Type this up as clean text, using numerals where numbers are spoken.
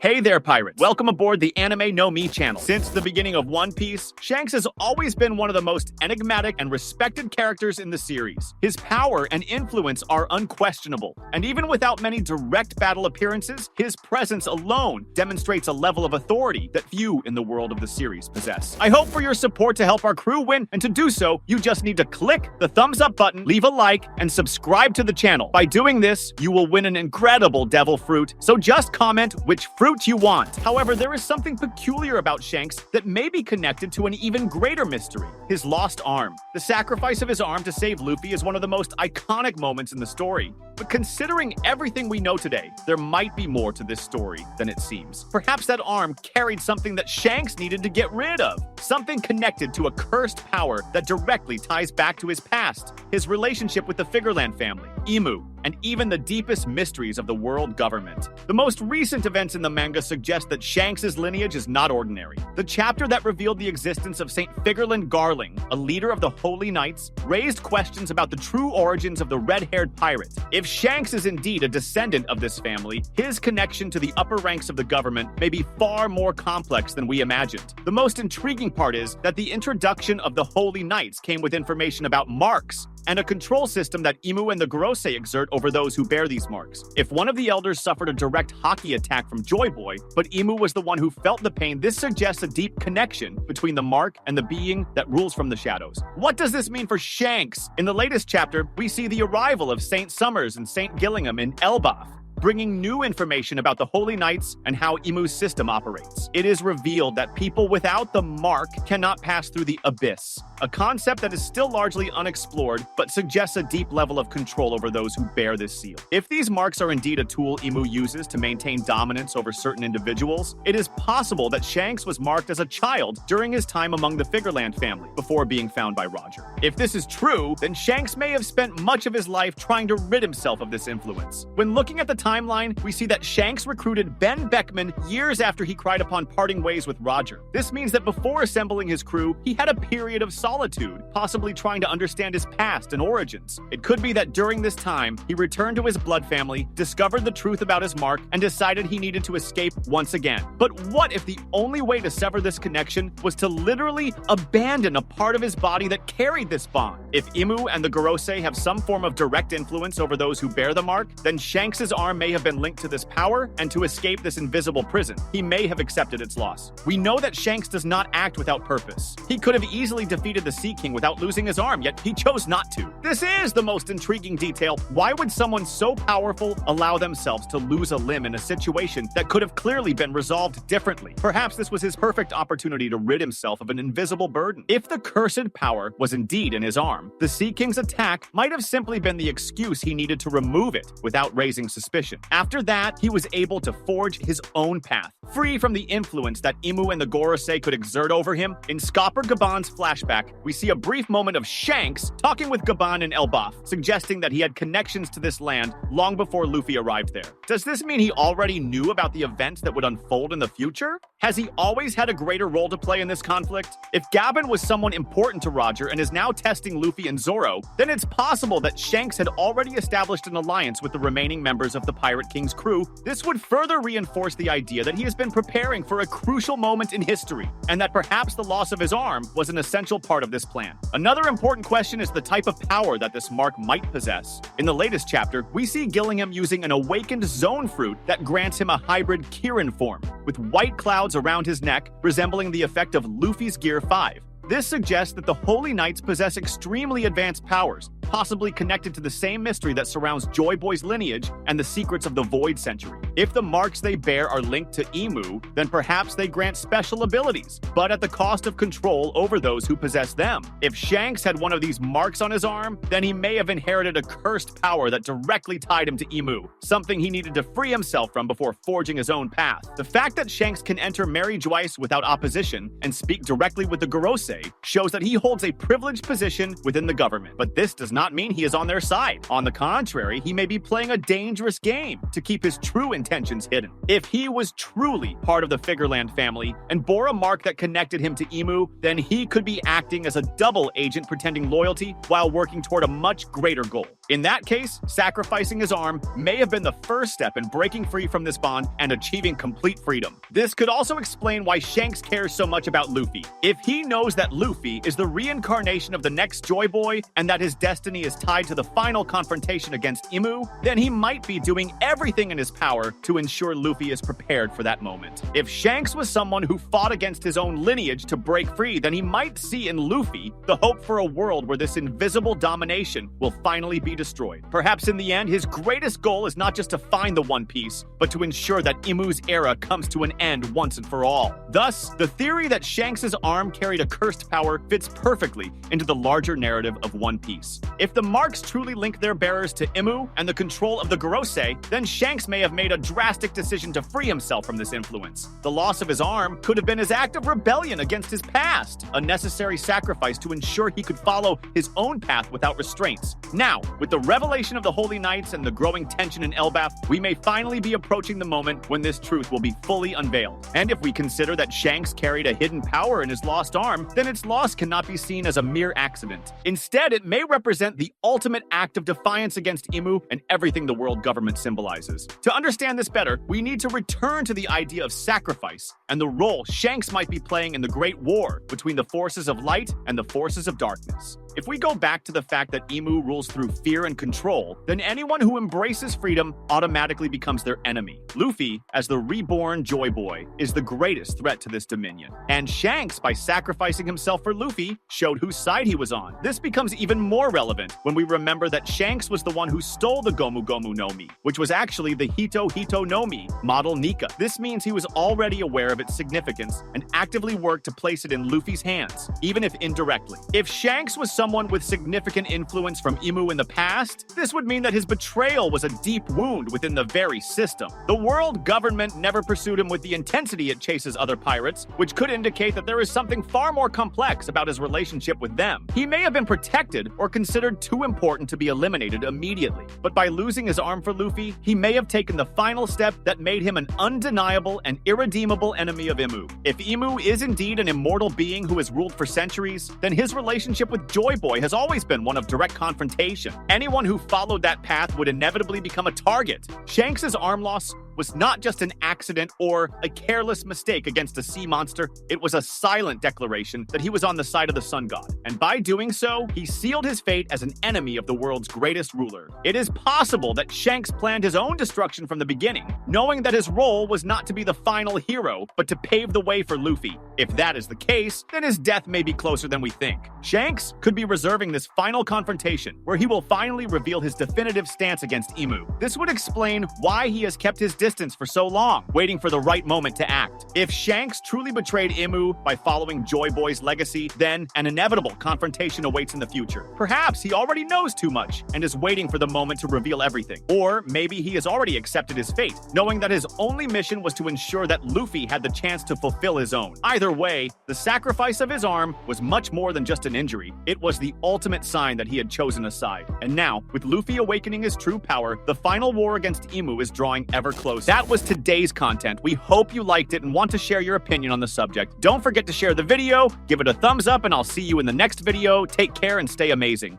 Hey there, pirates! Welcome aboard the Anime No Me channel. Since the beginning of One Piece, Shanks has always been one of the most enigmatic and respected characters in the series. His power and influence are unquestionable, and even without many direct battle appearances, his presence alone demonstrates a level of authority that few in the world of the series possess. I hope for your support to help our crew win, and to do so, you just need to click the thumbs up button, leave a like, and subscribe to the channel. By doing this, you will win an incredible devil fruit, so just comment which fruit you want. However, there is something peculiar about Shanks that may be connected to an even greater mystery: his lost arm. The sacrifice of his arm to save Luffy is one of the most iconic moments in the story. But considering everything we know today, there might be more to this story than it seems. Perhaps that arm carried something that Shanks needed to get rid of. Something connected to a cursed power that directly ties back to his past, his relationship with the Figureland family, Imu, and even the deepest mysteries of the world government. The most recent events in the manga suggest that Shanks' lineage is not ordinary. The chapter that revealed the existence of Saint Figureland Garling, a leader of the Holy Knights, raised questions about the true origins of the red-haired pirate. If Shanks is indeed a descendant of this family, his connection to the upper ranks of the government may be far more complex than we imagined. The most intriguing part is that the introduction of the Holy Knights came with information about marks and a control system that Imu and the Gorosei exert over those who bear these marks. If one of the elders suffered a direct hockey attack from Joy Boy, but Imu was the one who felt the pain, this suggests a deep connection between the mark and the being that rules from the shadows. What does this mean for Shanks? In the latest chapter, we see the arrival of Saint Summers and Saint Gillingham in Elbaf, bringing new information about the Holy Knights and how Imu's system operates. It is revealed that people without the mark cannot pass through the abyss, a concept that is still largely unexplored, but suggests a deep level of control over those who bear this seal. If these marks are indeed a tool Imu uses to maintain dominance over certain individuals, it is possible that Shanks was marked as a child during his time among the Figureland family, before being found by Roger. If this is true, then Shanks may have spent much of his life trying to rid himself of this influence. When looking at the timeline, we see that Shanks recruited Ben Beckman years after he cried upon parting ways with Roger. This means that before assembling his crew, he had a period of solitude, possibly trying to understand his past and origins. It could be that during this time, he returned to his blood family, discovered the truth about his mark, and decided he needed to escape once again. But what if the only way to sever this connection was to literally abandon a part of his body that carried this bond? If Imu and the Gorosei have some form of direct influence over those who bear the mark, then Shanks' arm may have been linked to this power, and to escape this invisible prison, he may have accepted its loss. We know that Shanks does not act without purpose. He could have easily defeated the Sea King without losing his arm, yet he chose not to. This is the most intriguing detail. Why would someone so powerful allow themselves to lose a limb in a situation that could have clearly been resolved differently? Perhaps this was his perfect opportunity to rid himself of an invisible burden. If the cursed power was indeed in his arm, the Sea King's attack might have simply been the excuse he needed to remove it without raising suspicion. After that, he was able to forge his own path, free from the influence that Imu and the Gorosei could exert over him. In Scopper Gaban's flashback, we see a brief moment of Shanks talking with Gaban in Elbaf, suggesting that he had connections to this land long before Luffy arrived there. Does this mean he already knew about the events that would unfold in the future? Has he always had a greater role to play in this conflict? If Gabon was someone important to Roger and is now testing Luffy and Zoro, then it's possible that Shanks had already established an alliance with the remaining members of the Pirate King's crew. This would further reinforce the idea that he has been preparing for a crucial moment in history, and that perhaps the loss of his arm was an essential part of this plan. Another important question is the type of power that this mark might possess. In the latest chapter, we see Gillingham using an awakened zone fruit that grants him a hybrid Kirin form, with white clouds around his neck, resembling the effect of Luffy's Gear 5. This suggests that the Holy Knights possess extremely advanced powers, possibly connected to the same mystery that surrounds Joy Boy's lineage and the secrets of the Void Century. If the marks they bear are linked to Imu, then perhaps they grant special abilities, but at the cost of control over those who possess them. If Shanks had one of these marks on his arm, then he may have inherited a cursed power that directly tied him to Imu, something he needed to free himself from before forging his own path. The fact that Shanks can enter Mary Joyce without opposition and speak directly with the Gorosei shows that he holds a privileged position within the government, but this does not mean he is on their side. On the contrary, he may be playing a dangerous game to keep his true intentions hidden. If he was truly part of the Figureland family and bore a mark that connected him to Emu, then he could be acting as a double agent pretending loyalty while working toward a much greater goal. In that case, sacrificing his arm may have been the first step in breaking free from this bond and achieving complete freedom. This could also explain why Shanks cares so much about Luffy. If he knows that Luffy is the reincarnation of the next Joy Boy and that his destiny is tied to the final confrontation against Emu, then he might be doing everything in his power to ensure Luffy is prepared for that moment. If Shanks was someone who fought against his own lineage to break free, then he might see in Luffy the hope for a world where this invisible domination will finally be destroyed. Perhaps in the end, his greatest goal is not just to find the One Piece, but to ensure that Emu's era comes to an end once and for all. Thus, the theory that Shanks' arm carried a cursed power fits perfectly into the larger narrative of One Piece. If the marks truly link their bearers to Emu and the control of the Gorosei, then Shanks may have made a drastic decision to free himself from this influence. The loss of his arm could have been his act of rebellion against his past, a necessary sacrifice to ensure he could follow his own path without restraints. Now, with the revelation of the Holy Knights and the growing tension in Elbaf, we may finally be approaching the moment when this truth will be fully unveiled. And if we consider that Shanks carried a hidden power in his lost arm, then its loss cannot be seen as a mere accident. Instead, it may represent the ultimate act of defiance against Emu and everything the world government symbolizes. To understand this better, we need to return to the idea of sacrifice and the role Shanks might be playing in the Great War between the forces of light and the forces of darkness. If we go back to the fact that Emu rules through fear and control, then anyone who embraces freedom automatically becomes their enemy. Luffy, as the reborn Joy Boy, is the greatest threat to this dominion. And Shanks, by sacrificing himself for Luffy, showed whose side he was on. This becomes even more relevant when we remember that Shanks was the one who stole the Gomu Gomu no Mi, which was actually the Hito Hito no Mi, model Nika. This means he was already aware of its significance and actively worked to place it in Luffy's hands, even if indirectly. If Shanks was someone with significant influence from Emu in the past, this would mean that his betrayal was a deep wound within the very system. The world government never pursued him with the intensity it chases other pirates, which could indicate that there is something far more complex about his relationship with them. He may have been protected or considered too important to be eliminated immediately, but by losing his arm for Luffy, he may have taken the final step that made him an undeniable and irredeemable enemy of Emu. If Emu is indeed an immortal being who has ruled for centuries, then his relationship with Joy Boy has always been one of direct confrontation. Anyone who followed that path would inevitably become a target. Shanks' arm loss was not just an accident or a careless mistake against a sea monster, it was a silent declaration that he was on the side of the Sun God. And by doing so, he sealed his fate as an enemy of the world's greatest ruler. It is possible that Shanks planned his own destruction from the beginning, knowing that his role was not to be the final hero, but to pave the way for Luffy. If that is the case, then his death may be closer than we think. Shanks could be reserving this final confrontation, where he will finally reveal his definitive stance against Emu. This would explain why he has kept his distance for so long, waiting for the right moment to act. If Shanks truly betrayed Emu by following Joy Boy's legacy, then an inevitable confrontation awaits in the future. Perhaps he already knows too much and is waiting for the moment to reveal everything. Or maybe he has already accepted his fate, knowing that his only mission was to ensure that Luffy had the chance to fulfill his own. Either way, the sacrifice of his arm was much more than just an injury. It was the ultimate sign that he had chosen a side. And now, with Luffy awakening his true power, the final war against Emu is drawing ever closer. That was today's content. We hope you liked it and want to share your opinion on the subject. Don't forget to share the video, give it a thumbs up, and I'll see you in the next video. Take care and stay amazing.